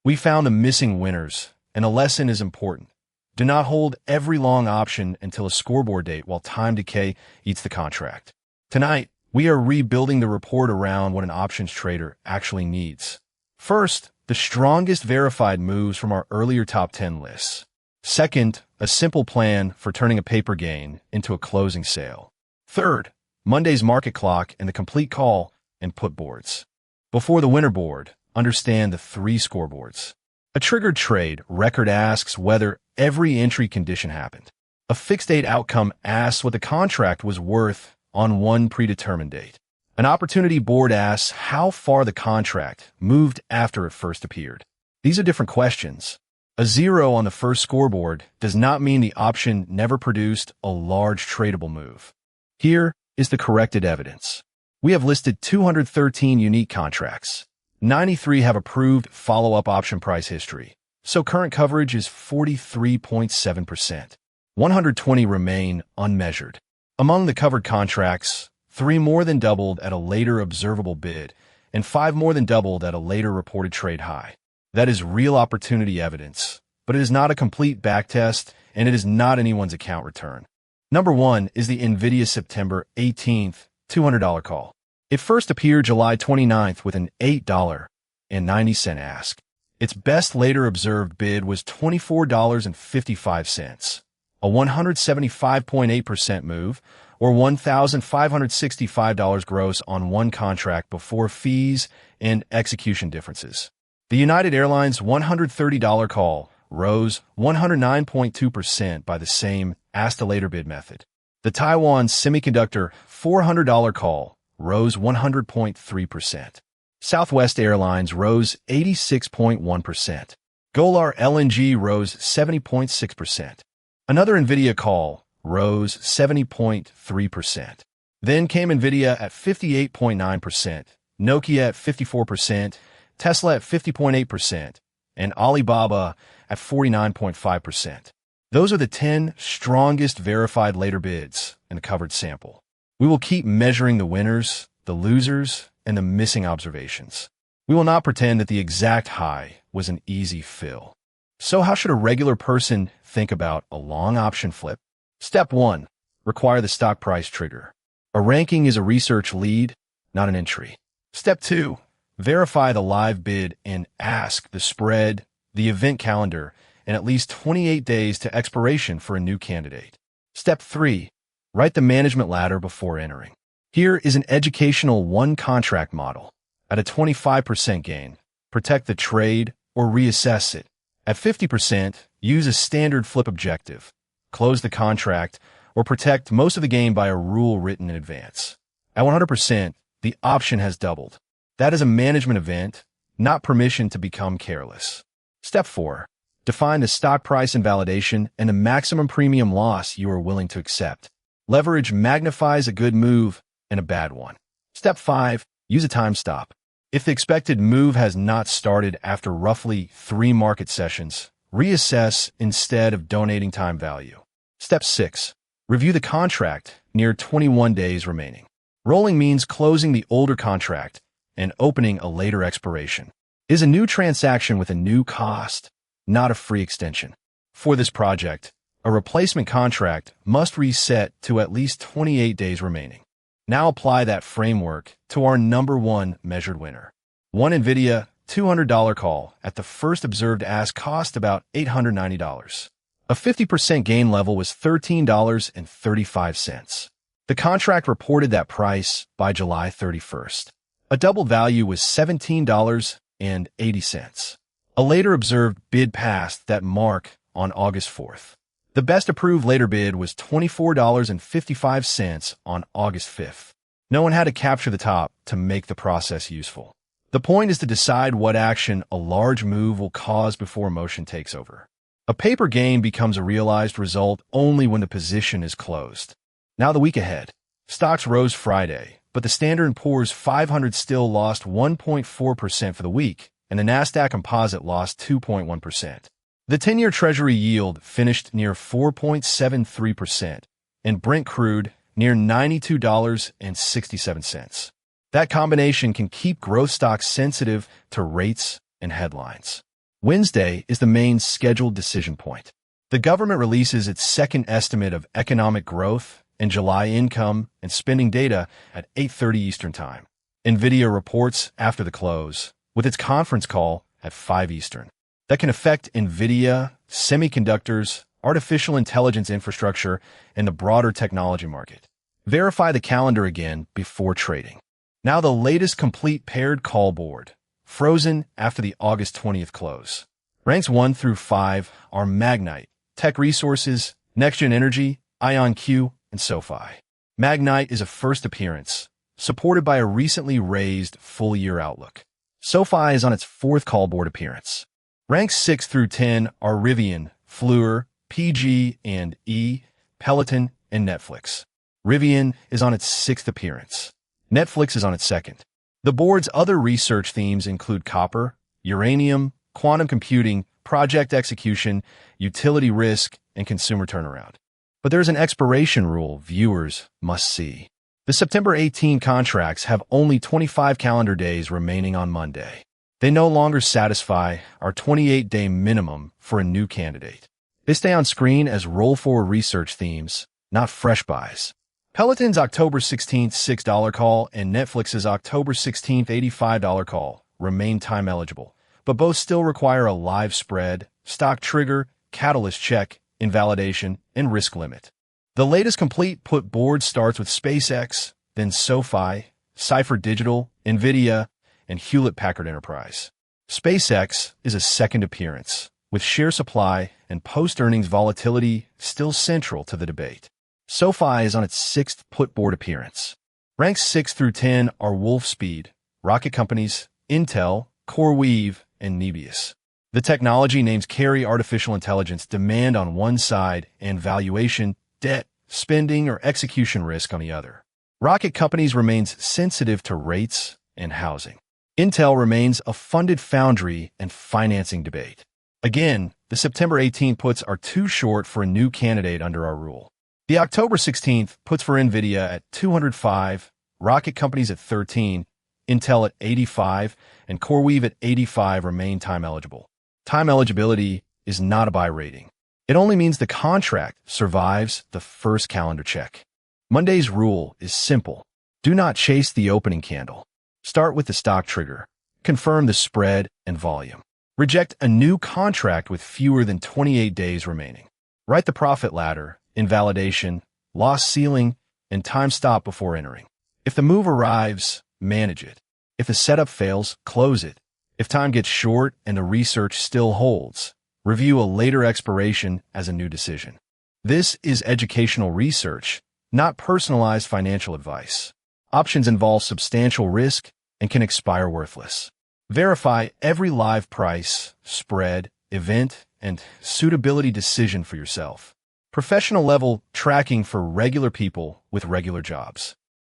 We found the missing winners, and a lesson is important. Do not hold every long option until a scoreboard date while time decay eats the contract. Tonight, we are rebuilding the report around what an options trader actually needs. First, the strongest verified moves from our earlier top 10 lists. Second, a simple plan for turning a paper gain into a closing sale. Third, Monday's market clock and the complete call and put boards. Before the winner board, understand the 3 scoreboards. A triggered trade record asks whether every entry condition happened. A fixed date outcome asks what the contract was worth on one predetermined date. An opportunity board asks how far the contract moved after it first appeared. These are different questions. A 0 on the first scoreboard does not mean the option never produced a large tradable move. Here is the corrected evidence. We have listed 213 unique contracts. 93 have approved follow-up option price history, so current coverage is 43.7%. 120 remain unmeasured. Among the covered contracts, 3 more than doubled at a later observable bid, and 5 more than doubled at a later reported trade high. That is real opportunity evidence, but it is not a complete backtest, and it is not anyone's account return. Number 1 is the NVIDIA September 18th $200 call. It first appeared July 29th with an $8.90 ask. Its best later observed bid was $24.55, a 175.8% move, or $1,565 gross on one contract before fees and execution differences. The United Airlines $130 call rose 109.2% by the same ask-to-later bid method. The Taiwan Semiconductor $400 call rose 100.3%. Southwest Airlines rose 86.1%. Golar LNG rose 70.6%. Another NVIDIA call rose 70.3%. Then came NVIDIA at 58.9%, Nokia at 54%, Tesla at 50.8%, and Alibaba at 49.5%. Those are the 10 strongest verified later bids in the covered sample. We will keep measuring the winners, the losers, and the missing observations. We will not pretend that the exact high was an easy fill. So how should a regular person think about a long option flip? Step 1. Require the stock price trigger. A ranking is a research lead, not an entry. Step 2. Verify the live bid and ask the spread, the event calendar, and at least 28 days to expiration for a new candidate. Step 3. Write the management ladder before entering. Here is an educational one-contract model. At a 25% gain, protect the trade or reassess it. At 50%, use a standard flip objective. Close the contract or protect most of the gain by a rule written in advance. At 100%, the option has doubled. That is a management event, not permission to become careless. Step 4. Define the stock price invalidation and the maximum premium loss you are willing to accept. Leverage magnifies a good move and a bad one. Step 5. Use a time stop. If the expected move has not started after roughly 3 market sessions, reassess instead of donating time value. Step 6. Review the contract near 21 days remaining. Rolling means closing the older contract and opening a later expiration. It is a new transaction with a new cost, not a free extension. For this project, a replacement contract must reset to at least 28 days remaining. Now apply that framework to our number 1 measured winner. One NVIDIA $200 call at the first observed ask cost about $890. A 50% gain level was $13.35. The contract reported that price by July 31st. A double value was $17.80. A later observed bid passed that mark on August 4th. The best approved later bid was $24.55 on August 5th. No one had to capture the top to make the process useful. The point is to decide what action a large move will cause before emotion takes over. A paper gain becomes a realized result only when the position is closed. Now the week ahead. Stocks rose Friday, but the Standard & Poor's 500 still lost 1.4% for the week, and the Nasdaq Composite lost 2.1%. The 10-year Treasury yield finished near 4.73%, and Brent crude near $92.67. That combination can keep growth stocks sensitive to rates and headlines. Wednesday is the main scheduled decision point. The government releases its second estimate of economic growth and July income and spending data at 8:30 Eastern Time. NVIDIA reports after the close, with its conference call at 5 Eastern. That can affect NVIDIA, semiconductors, artificial intelligence infrastructure, and the broader technology market. Verify the calendar again before trading. Now the latest complete paired call board, frozen after the August 20th close. Ranks 1 through 5 are Magnite, Tech Resources, NextGen Energy, IonQ, and SoFi. Magnite is a first appearance, supported by a recently raised full-year outlook. SoFi is on its fourth call board appearance. Ranks 6 through 10 are Rivian, Fluor, PG&E, Peloton, and Netflix. Rivian is on its sixth appearance. Netflix is on its second. The board's other research themes include copper, uranium, quantum computing, project execution, utility risk, and consumer turnaround. But there's an expiration rule viewers must see. The September 18 contracts have only 25 calendar days remaining on Monday. They no longer satisfy our 28-day minimum for a new candidate. They stay on screen as roll-forward research themes, not fresh buys. Peloton's October 16th $6 call and Netflix's October 16th $85 call remain time eligible, but both still require a live spread, stock trigger, catalyst check, invalidation, and risk limit. The latest complete put board starts with SpaceX, then SoFi, Cipher Digital, NVIDIA, and Hewlett-Packard Enterprise. SpaceX is a second appearance, with share supply and post-earnings volatility still central to the debate. SoFi is on its sixth put board appearance. Ranks 6 through 10 are Wolfspeed, Rocket Companies, Intel, CoreWeave, and Nebius. The technology names carry artificial intelligence demand on one side and valuation, debt, spending, or execution risk on the other. Rocket Companies remains sensitive to rates and housing. Intel remains a funded foundry and financing debate. Again, the September 18 puts are too short for a new candidate under our rule. The October 16th puts for NVIDIA at 205, Rocket Companies at 13, Intel at 85, and CoreWeave at 85 remain time eligible. Time eligibility is not a buy rating. It only means the contract survives the first calendar check. Monday's rule is simple. Do not chase the opening candle. Start with the stock trigger. Confirm the spread and volume. Reject a new contract with fewer than 28 days remaining. Write the profit ladder, invalidation, loss ceiling, and time stop before entering. If the move arrives, manage it. If the setup fails, close it. If time gets short and the research still holds, review a later expiration as a new decision. This is educational research, not personalized financial advice. Options involve substantial risk and can expire worthless. Verify every live price, spread, event, and suitability decision for yourself. Professional level tracking for regular people with regular jobs.